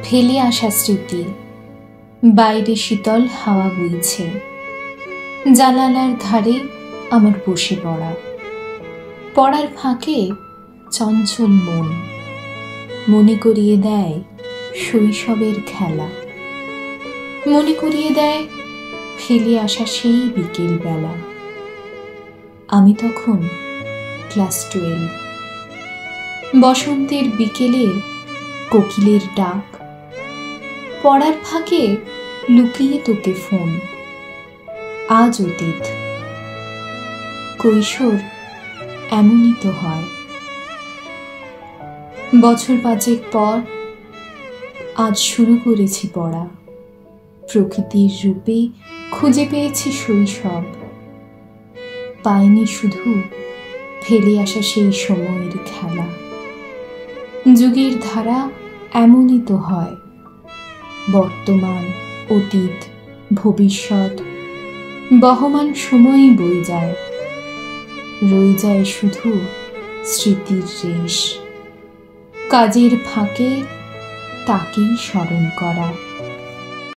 ফেলে আসা স্মৃতি, বাইরে শীতল হাওয়া বইছে, জানালার ধারে আমার বসে পড়া, পড়ার ফাঁকে চঞ্চল মন মনে করিয়ে দেয় শৈশবের খেলা, মনে করিয়ে দেয় ফেলে আসা সেই বিকেল বেলা। আমি তখন ক্লাস 12। বসন্তের বিকেলে কোকিলের ডাক, পড়ার ফাঁকে লুকিয়ে তোকে ফোন। আজ অতীত, কৈশোর এমনই তো হয়। বছর 5 পর আজ শুরু করেছি পড়া, প্রকৃতির রূপে খুঁজে পেয়েছি শৈশব। পাইনি শুধু ফেলে আসা সেই সময়ের খেলা। যুগের ধারা এমনই তো হয়, বর্তমান, অতীত, ভবিষ্যৎ বহমান সময়ই বয়ে যায়, রয়ে যায় শুধু স্মৃতির রেশ। কাজের ফাঁকে তাকেই স্মরণ করা।